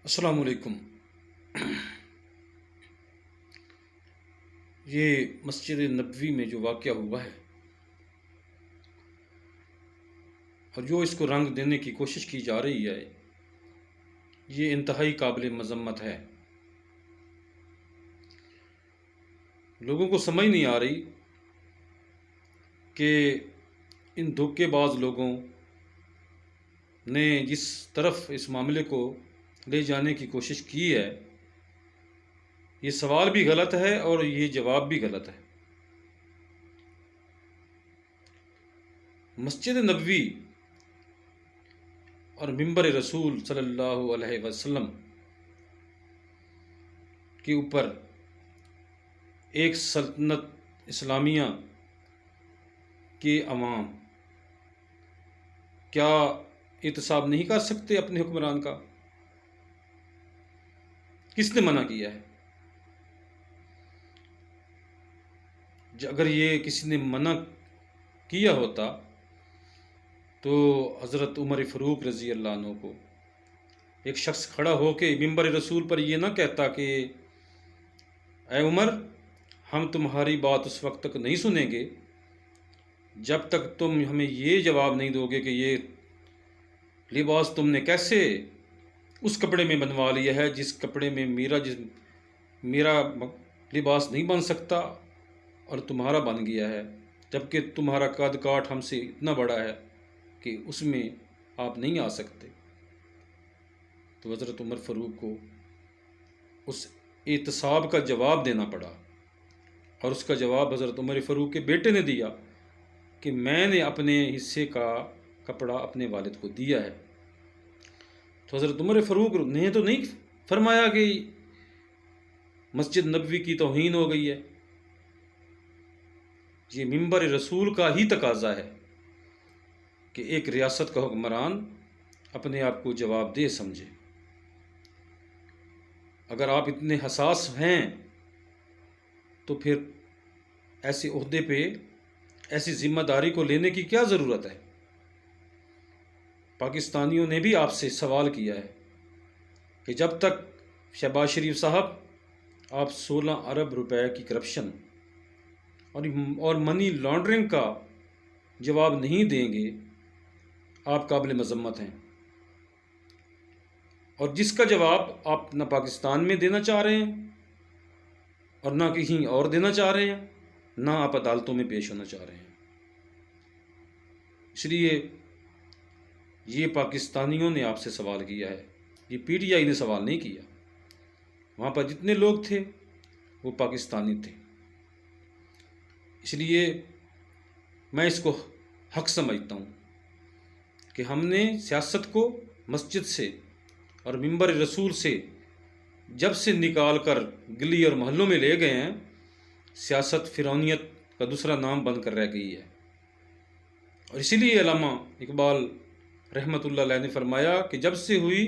السلام علیکم۔ یہ مسجد نبوی میں جو واقعہ ہوا ہے اور جو اس کو رنگ دینے کی کوشش کی جا رہی ہے، یہ انتہائی قابل مذمت ہے۔ لوگوں کو سمجھ نہیں آ رہی کہ ان دھوکے باز لوگوں نے جس طرف اس معاملے کو لے جانے کی کوشش کی ہے، یہ سوال بھی غلط ہے اور یہ جواب بھی غلط ہے۔ مسجد نبوی اور منبر رسول صلی اللہ علیہ وسلم کے اوپر ایک سلطنت اسلامیہ کے عوام کیا احتساب نہیں کر سکتے اپنے حکمران کا؟ کس نے منع کیا ہے؟ اگر یہ کسی نے منع کیا ہوتا تو حضرت عمر فاروق رضی اللہ عنہ کو ایک شخص کھڑا ہو کے منبر رسول پر یہ نہ کہتا کہ اے عمر، ہم تمہاری بات اس وقت تک نہیں سنیں گے جب تک تم ہمیں یہ جواب نہیں دو گے کہ یہ لباس تم نے کیسے اس کپڑے میں بنوا لیا ہے جس کپڑے میں میرا لباس نہیں بن سکتا اور تمہارا بن گیا ہے، جبکہ تمہارا قد کاٹ ہم سے اتنا بڑا ہے کہ اس میں آپ نہیں آ سکتے۔ تو حضرت عمر فاروق کو اس احتساب کا جواب دینا پڑا، اور اس کا جواب حضرت عمر فاروق کے بیٹے نے دیا کہ میں نے اپنے حصے کا کپڑا اپنے والد کو دیا ہے۔ تو حضرت عمر فاروق نے تو نہیں فرمایا کہ مسجد نبوی کی توہین ہو گئی ہے، یہ منبر رسول کا ہی تقاضا ہے کہ ایک ریاست کا حکمران اپنے آپ کو جواب دہ سمجھے۔ اگر آپ اتنے حساس ہیں تو پھر ایسے عہدے پہ ایسی ذمہ داری کو لینے کی کیا ضرورت ہے؟ پاکستانیوں نے بھی آپ سے سوال کیا ہے کہ جب تک شہباز شریف صاحب آپ 16 ارب روپے کی کرپشن اور منی لانڈرنگ کا جواب نہیں دیں گے، آپ قابل مذمت ہیں، اور جس کا جواب آپ نہ پاکستان میں دینا چاہ رہے ہیں اور نہ کہیں اور دینا چاہ رہے ہیں، نہ آپ عدالتوں میں پیش ہونا چاہ رہے ہیں۔ اس لیے یہ پاکستانیوں نے آپ سے سوال کیا ہے، یہ پی ٹی آئی نے سوال نہیں کیا۔ وہاں پر جتنے لوگ تھے وہ پاکستانی تھے۔ اس لیے میں اس کو حق سمجھتا ہوں کہ ہم نے سیاست کو مسجد سے اور منبر رسول سے جب سے نکال کر گلی اور محلوں میں لے گئے ہیں، سیاست فرعونیت کا دوسرا نام بن کر رہ گئی ہے۔ اور اسی لیے علامہ اقبال رحمۃ اللہ علیہ نے فرمایا کہ جب سے ہوئی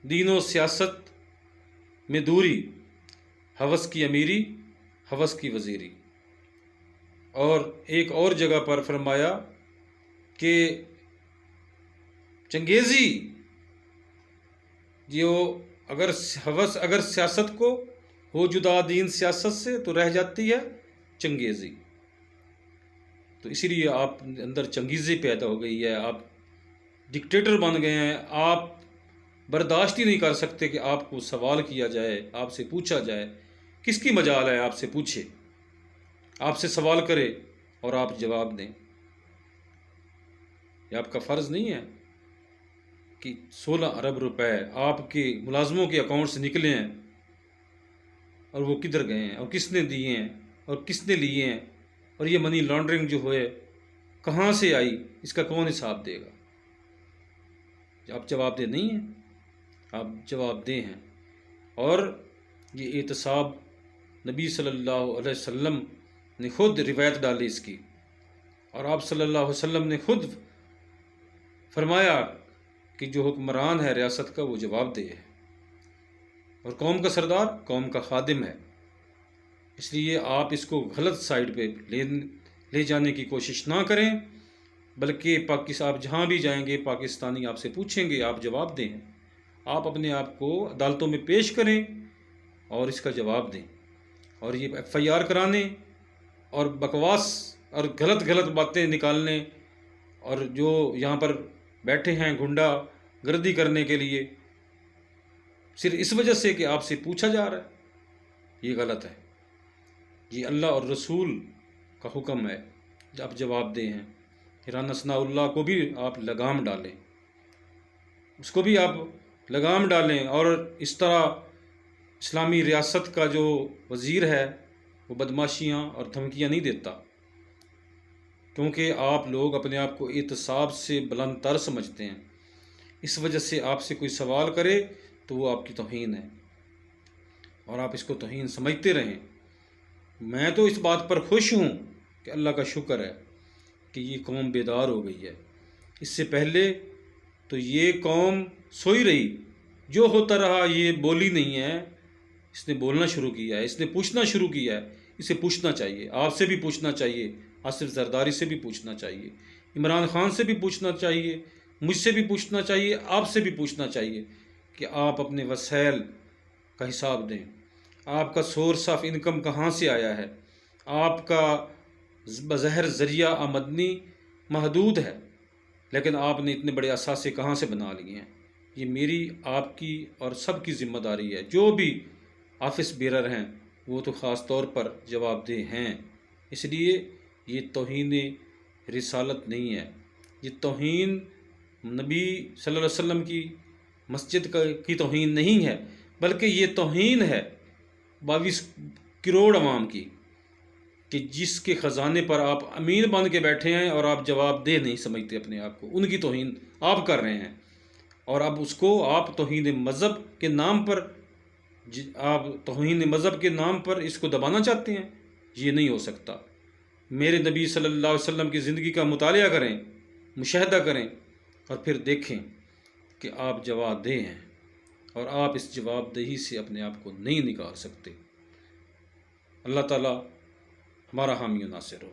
دین و سیاست میں دوری، ہوس کی امیری ہوس کی وزیری۔ اور ایک اور جگہ پر فرمایا کہ چنگیزی اگر سیاست کو ہو جدا دین سیاست سے تو رہ جاتی ہے چنگیزی۔ تو اسی لیے آپ اندر چنگیزی پیدا ہو گئی ہے، آپ ڈکٹیٹر بن گئے ہیں، آپ برداشت ہی نہیں کر سکتے کہ آپ کو سوال کیا جائے، آپ سے پوچھا جائے۔ کس کی مجال ہے آپ سے پوچھے، آپ سے سوال کرے اور آپ جواب دیں؟ یہ آپ کا فرض نہیں ہے کہ 16 ارب روپے آپ کے ملازموں کے اکاؤنٹ سے نکلے ہیں اور وہ کدھر گئے ہیں اور کس نے دیے ہیں اور کس نے لیے ہیں، اور یہ منی لانڈرنگ جو ہوئے کہاں سے آئی، اس کا کون حساب دے گا؟ آپ جواب دہ نہیں ہیں، آپ جواب دہ ہیں۔ اور یہ احتساب نبی صلی اللہ علیہ وسلم نے خود روایت ڈالی اس کی، اور آپ صلی اللہ علیہ وسلم نے خود فرمایا کہ جو حکمران ہے ریاست کا وہ جواب دہ ہے، اور قوم کا سردار قوم کا خادم ہے۔ اس لیے آپ اس کو غلط سائڈ پہ لے جانے کی کوشش نہ کریں، بلکہ آپ جہاں بھی جائیں گے پاکستانی آپ سے پوچھیں گے، آپ جواب دیں۔ آپ اپنے آپ کو عدالتوں میں پیش کریں اور اس کا جواب دیں، اور یہ FIR کرانے اور بکواس اور غلط باتیں نکالنے، اور جو یہاں پر بیٹھے ہیں گنڈا گردی کرنے کے لیے صرف اس وجہ سے کہ آپ سے پوچھا جا رہا ہے، یہ غلط ہے۔ یہ اللہ اور رسول کا حکم ہے، آپ جواب دیں ہیں۔ رانا ثناء اللہ کو بھی آپ لگام ڈالیں، اس کو بھی آپ لگام ڈالیں، اور اس طرح اسلامی ریاست کا جو وزیر ہے وہ بدماشیاں اور دھمکیاں نہیں دیتا، کیونکہ آپ لوگ اپنے آپ کو احتساب سے بلند تر سمجھتے ہیں۔ اس وجہ سے آپ سے کوئی سوال کرے تو وہ آپ کی توہین ہے، اور آپ اس کو توہین سمجھتے رہیں۔ میں تو اس بات پر خوش ہوں کہ اللہ کا شکر ہے کہ یہ قوم بیدار ہو گئی ہے۔ اس سے پہلے تو یہ قوم سوئی رہی، جو ہوتا رہا، یہ بولی نہیں ہے، اس نے بولنا شروع کیا ہے، اس نے پوچھنا شروع کیا ہے۔ اسے پوچھنا چاہیے، آپ سے بھی پوچھنا چاہیے، آصف زرداری سے بھی پوچھنا چاہیے، عمران خان سے بھی پوچھنا چاہیے، مجھ سے بھی پوچھنا چاہیے، آپ سے بھی پوچھنا چاہیے کہ آپ اپنے وسائل کا حساب دیں۔ آپ کا سورس آف انکم کہاں سے آیا ہے؟ آپ کا بظاہر ذریعہ آمدنی محدود ہے، لیکن آپ نے اتنے بڑے اثاثے کہاں سے بنا لیے ہیں؟ یہ میری، آپ کی اور سب کی ذمہ داری ہے۔ جو بھی آفس بیرر ہیں وہ تو خاص طور پر جواب دہ ہیں۔ اس لیے یہ توہین رسالت نہیں ہے، یہ توہین نبی صلی اللہ علیہ وسلم کی مسجد کی توہین نہیں ہے، بلکہ یہ توہین ہے 22 کروڑ عوام کی، کہ جس کے خزانے پر آپ امین بن کے بیٹھے ہیں اور آپ جواب دہ نہیں سمجھتے اپنے آپ کو، ان کی توہین آپ کر رہے ہیں، اور اب اس کو آپ توہین مذہب کے نام پر، آپ توہین مذہب کے نام پر اس کو دبانا چاہتے ہیں۔ یہ نہیں ہو سکتا۔ میرے نبی صلی اللہ علیہ وسلم کی زندگی کا مطالعہ کریں، مشاہدہ کریں، اور پھر دیکھیں کہ آپ جواب دہ ہیں، اور آپ اس جواب دہی سے اپنے آپ کو نہیں نکال سکتے۔ اللہ تعالیٰ ہمارا حامی و ناصر ہو۔